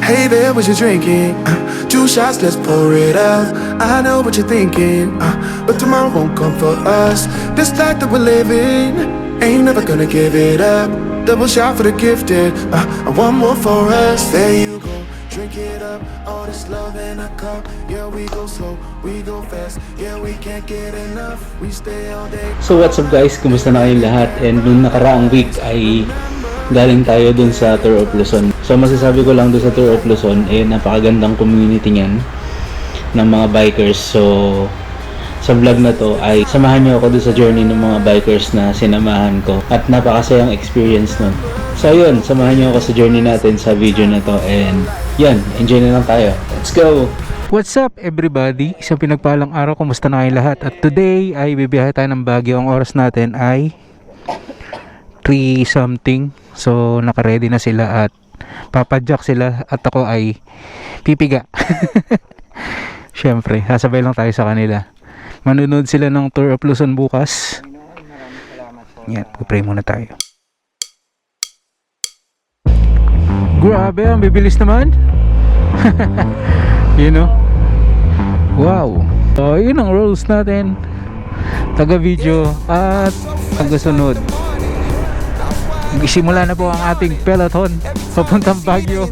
Hey there, what you drinking? 2 shots, let's pour it out. I know what you're thinking, but tomorrow won't come for us. This life that we're living, ain't never gonna give it up. Double shot for the gifted, and one more for us. There you go, drink it up. All this love in a cup. Yeah, we go slow, we go fast. Yeah, we can't get enough. We stay all day. So what's up guys, kumusta na kayong lahat? And nung nakaraang week ay galing tayo dun sa Tour of Luzon. So masasabi ko lang dun sa Tour of Luzon, napakagandang community niyan ng mga bikers. So sa vlog na to ay samahan niyo ako dun sa journey ng mga bikers na sinamahan ko. At napakasayang experience nun. So yun, samahan niyo ako sa journey natin sa video na to. And yan, enjoy na lang tayo. Let's go! What's up everybody? Isang pinagpalang araw, kumusta na kayong lahat? At today ay bibiyahe tayo ng Baguio. Ang oras natin ay 3 something. So naka-ready na sila at papadyak sila at ako ay pipiga. Syempre, sasabay lang tayo sa kanila. Manunod sila ng Tour of Luzon bukas. Yan, pray muna tayo. Grabe, ang bibilis naman. You know? Wow. So, yun ang rules natin. Taga-video at taga-sunod. Simula na po ang ating peloton papuntang Baguio.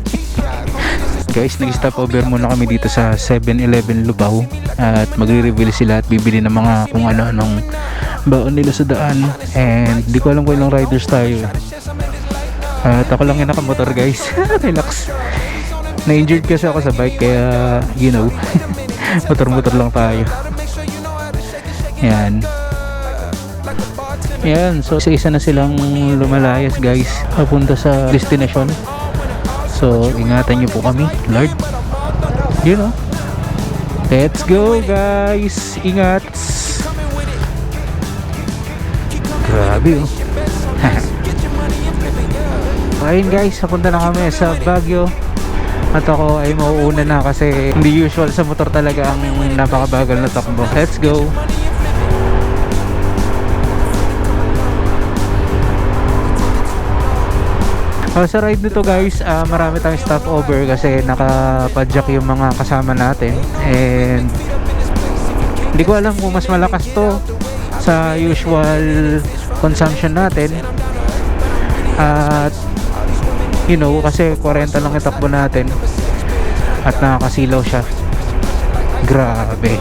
Guys, nag-stop over muna kami dito sa 7-Eleven Lubao at magre-reveal sila at bibili ng mga kung ano-anong baon nila sa daan. And di ko alam kung ilang riders tayo. At ako lang yung nakamotor guys. Relax. Na-injured kasi ako sa bike kaya you know motor-motor lang tayo. Yan. Yan, so isa na silang lumalayas guys papunta sa destination. So ingatan nyo po kami, Lord. You know. Let's go guys. Ingat. Grabe oh. Ayun guys, papunta na kami sa Baguio. At ako ay mauuna na kasi hindi usual sa motor talaga ang napakabagal na takbo. Let's go. Sa ride nito guys, marami tayong stopover kasi nakapadyak yung mga kasama natin. And hindi ko alam kung mas malakas to sa usual consumption natin. At you know, kasi 40 lang itakbo natin at nakakasilaw siya. Grabe.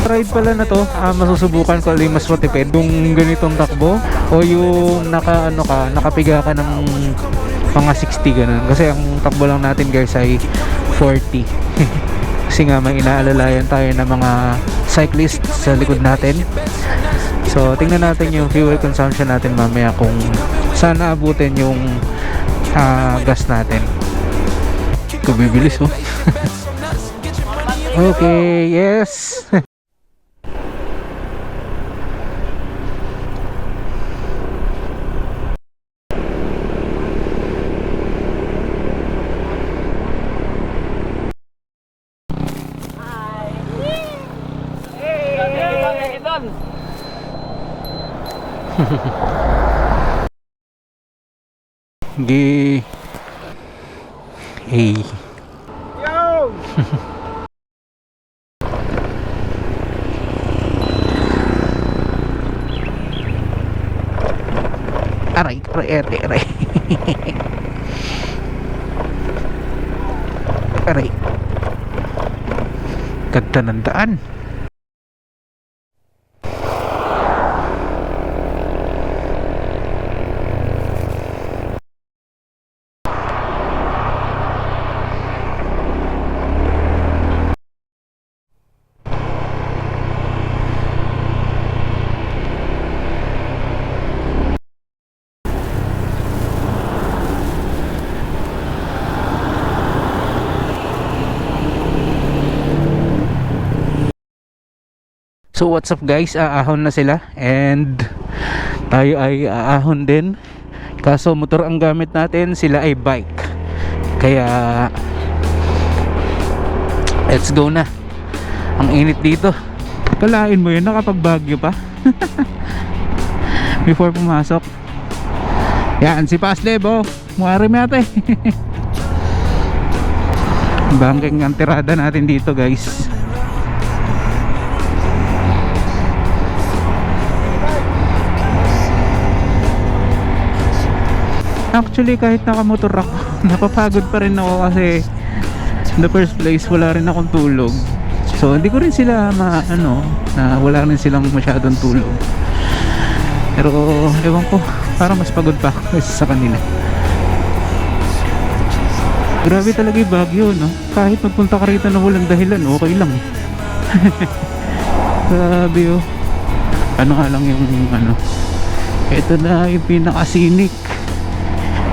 Ride pala na to, masusubukan ko alin mas matipid yung ganitong takbo o yung nakapiga ka ng mga 60 ganun. Kasi ang takbo lang natin guys ay 40. Kasi nga may inaalalayan tayo ng mga cyclist sa likod natin. So tingnan natin yung fuel consumption natin mamaya kung saan naabutin yung gas natin. Kubibilis oh. Okay, yes. Gi hey yo. aray aray ganda ng daan. So what's up guys, aahon na sila and tayo ay aahon din. Kaso motor ang gamit natin, sila ay bike. Kaya let's go na. Ang init dito. Kalain mo yun, nakapag Baguio pa. Before pumasok. Yan, si Pasleb, oh. Muari mo yata eh. Bangking ang tirada natin dito, guys. Actually, kahit nakamotor ako, napapagod pa rin ako kasi in the first place, wala rin akong tulog. So, hindi ko rin sila na wala rin silang masyadong tulog. Pero, ewan ko, parang mas pagod pa ako kaysa sa kanila. Grabe talaga yung Baguio, no? Kahit magpunta ka rito na walang dahilan, okay lang. Grabe, oh. Ano nga lang yung, ito na yung pinaka-scenic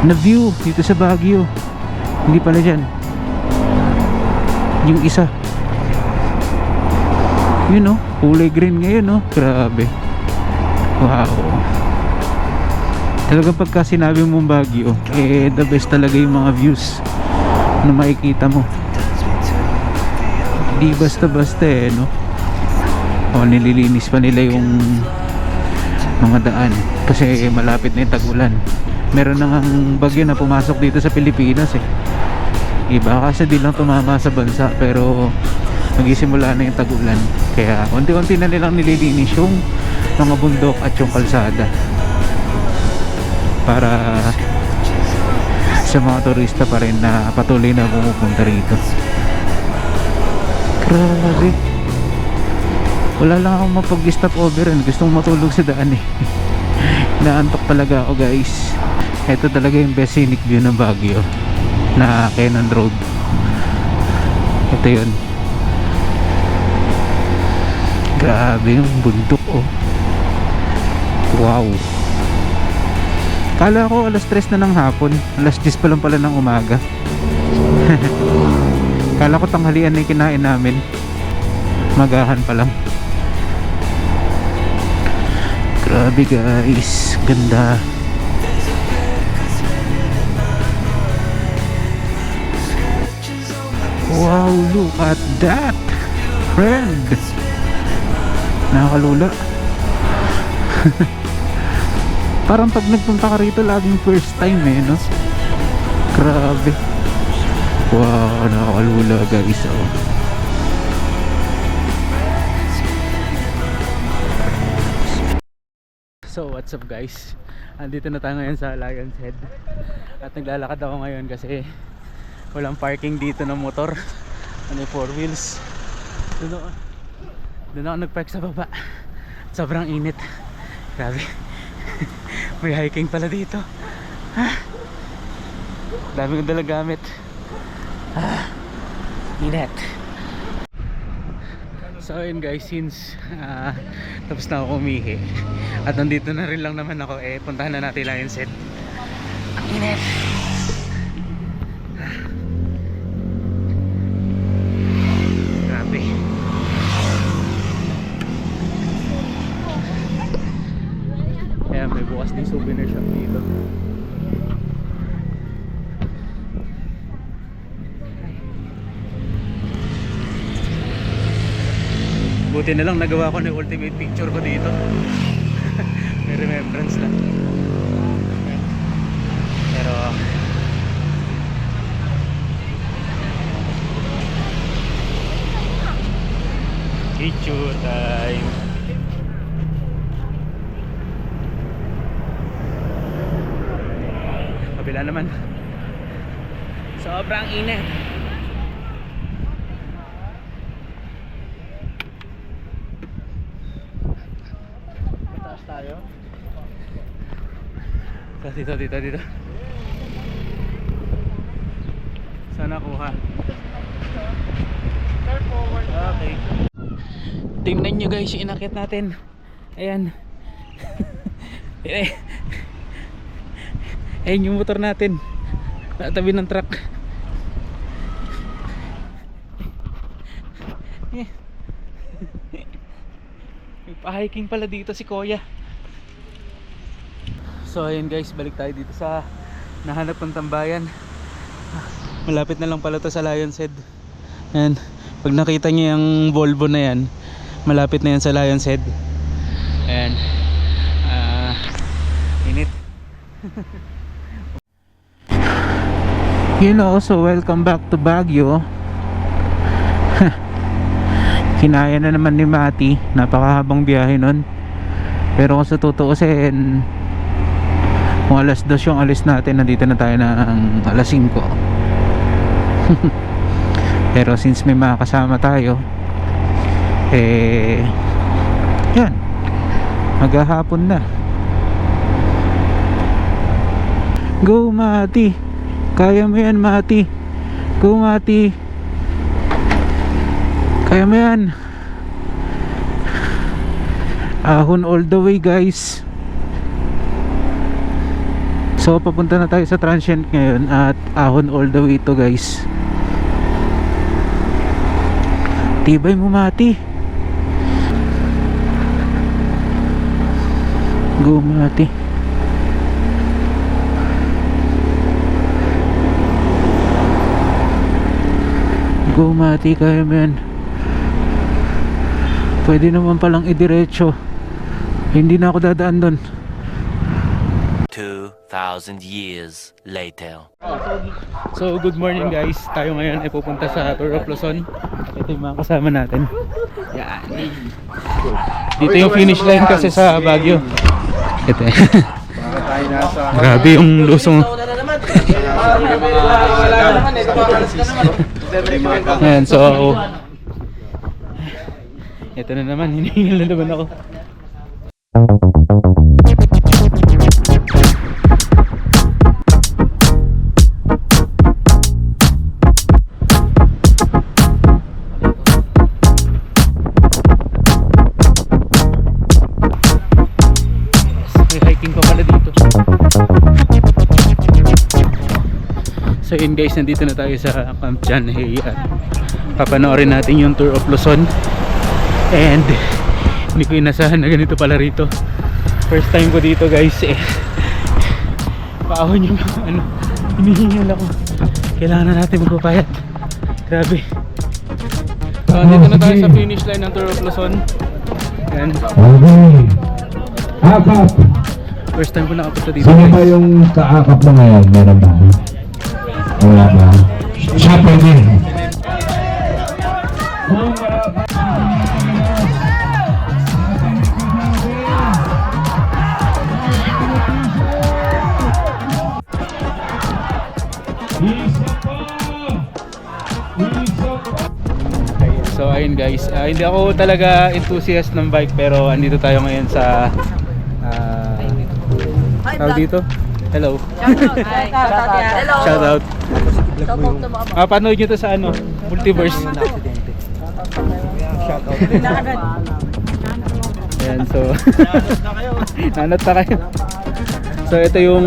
na view dito sa Baguio. Hindi pala dyan. Yung isa. Yun, oh. Kulay green ngayon, oh. Grabe. Wow. Talagang pagka sinabi mong Baguio, the best talaga yung mga views na makikita mo. Di basta-basta no? O, nililinis pa nila yung mga daan kasi malapit na yung tag-ulan. Meron na ngang bagyo na pumasok dito sa Pilipinas iba kasi di lang tumama sa bansa, pero magisimula na yung tag-ulan, kaya unti-unti na nilang nililinis yung mga bundok at yung kalsada para sa mga turista pa rin na patuloy na pumupunta rito. Grabe, wala lang akong mapag-stop over gustong matulog sa daan naantok talaga ako, guys. Ito talaga yung best scenic view ng Baguio na Cannon Road. Ito yun. Grabe yung bundok, oh. Wow. Kala ko alas 3 na ng hapon, alas 10 pa lang pala ng umaga. Kala ko tanghalian na yung kinain namin, magahan pa lang. Grabe, guys, ganda. Wow, look at that, friend. Nakakalula. Parang pag nagpunta ka rito, laging first time no? Grabe. Wow, nakakalula, guys, oh. So what's up, guys? Andito na tayo ngayon sa Lion's Head. At naglalakad ako ngayon kasi walang parking dito ng motor. Ano yung 4 wheels. Doon ako nagpark sa baba. Sobrang init. Grabe. May hiking pala dito. Dami kong dala gamit. Init. So ayun, guys, since tapos na ako umihi at nandito na rin lang naman ako, puntahan na natin Lion's Head. Ang init. Grabe. Ayan, may bukas din souvenir shop dito. Buti na lang nagawa ko na yung ultimate picture ko dito. May remembrance lang. Pero picture time. Kabila naman. Sobrang init. Tayo. Dito. Saan nakuha? Okay. Tingnan nyo, guys, yung inakit natin. Ayan. Ayan yung motor natin. Tabi ng truck. May pa-hiking pala dito si Kuya. So ayun, guys, balik tayo dito sa nahanap ng tambayan. Malapit na lang pala to sa Lion's Head. Ayan, pag nakita niyo yung Volvo na yan, malapit na yan sa Lion's Head. Ayan. Init. You know, so welcome back to Baguio. Kinaya na naman ni Mati. Napakahabang biyahe nun. Pero kung sa tutuusin, kung alas 2 yung alis natin, nandito na tayo ng alas 5. Pero since may mga kasama tayo, yan, maghahapon na. Go Mati, kaya mo yan Mati. Go Mati, kaya mo yan. Ahon all the way guys. So papunta na tayo sa transient ngayon at ahon all the way to guys. Tibay mo Mati. Go Mati. Go Mati, kaya mo yan. Pwede naman palang idiretso. Hindi na ako dadaan doon. 2,000 years later. So good morning guys. Tayo ngayon ay pupunta sa Tour of Luzon. Ito yung mga kasama natin. Yan. Dito yung finish line kasi sa Baguio. Ito. Grabe yung lusong. Ayan, so ito na naman, hinihingil na naman ako. May hiking pa pala dito. So yun guys, nandito na tayo sa Camp John Hay at papanoorin natin yung Tour of Luzon. And hindi ko inasahan na ganito pala rito. First time ko dito guys. Paahon yung ano, hinihingal ako. Kailangan na natin magpapayat. Grabe. So dito na tayo sa finish line ng Tour of Luzon. And Akap. first time ko nakapunta dito Sino ba guys. yung kaakap mo ngayon? Meron ba? Wala ba? Siya pwede. So ayun guys, hindi ako talaga enthusiast ng bike pero andito tayo ngayon sa tawag dito. Hello. Shout out. Panood nyo to sa ano, Multiverse. Ayan, so nanot na kayo. So ito yung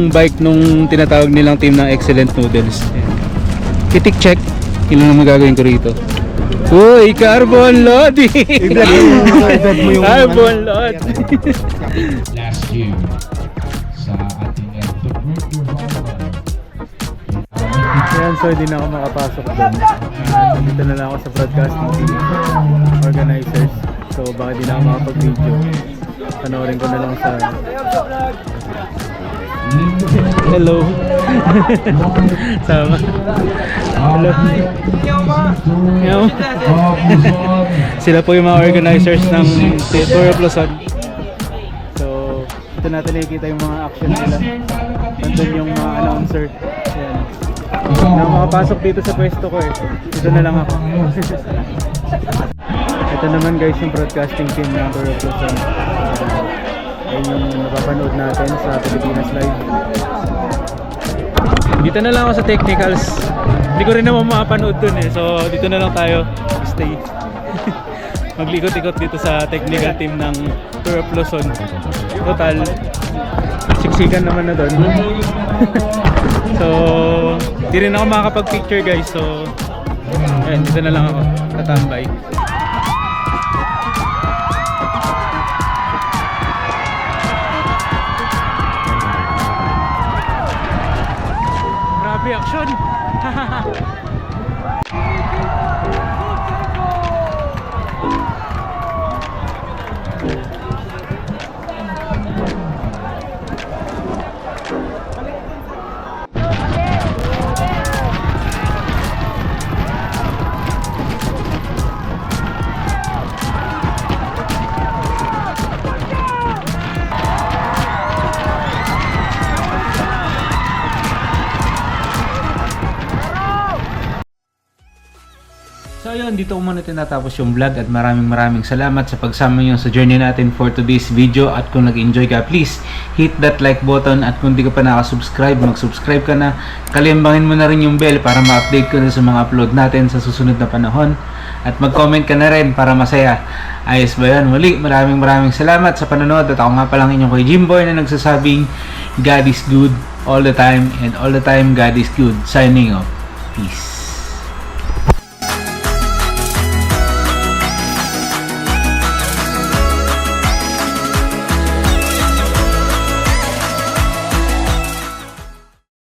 bike nung tinatawag nilang team ng Excellent Noodles. Ayan. Kitik check. Yun lang magagawin ko rito. Uy, carbon load! Carbon load! Last year sa ating Ayan, so hindi na ako makapasok doon. Dito na lang ako sa broadcasting team organizers. So baka di na ako makapag-video. Panoorin ko na lang sa... Hello! Sama. Hello! Sila po yung mga organizers ng Tour of Luzon. So dito natin nakikita yung mga action nila. Nandun yung mga announcer. Ayan. Na makapasok dito sa pwesto ko dito na lang ako. Ito naman guys yung broadcasting team ng Tour of Luzon. Ayun yung napapanood natin sa Pilipinas Live. Dito na lang ako sa technicals. Hindi ko rin naman makapanood dun so dito na lang tayo stay. Maglikot-ikot dito sa technical team ng Tour of Luzon. Total siksikan naman na dun. So di rin ako makakapag-picture guys. So ayun, dito na lang ako tatambay. Grabe action. ayun, dito ko muna tinatapos yung vlog at maraming salamat sa pagsama nyo sa journey natin for today's video. At kung nag-enjoy ka, please hit that like button, at kung di ka pa nakasubscribe, mag-subscribe ka na. Kalimbangin mo na rin yung bell para ma-update ko na sa mga upload natin sa susunod na panahon. At mag-comment ka na rin para masaya. Ayos ba yan? Muli, maraming salamat sa panonood. At ako nga palang inyong Kuya Jimboy na nagsasabing God is good all the time, and all the time God is good. Signing off. Peace.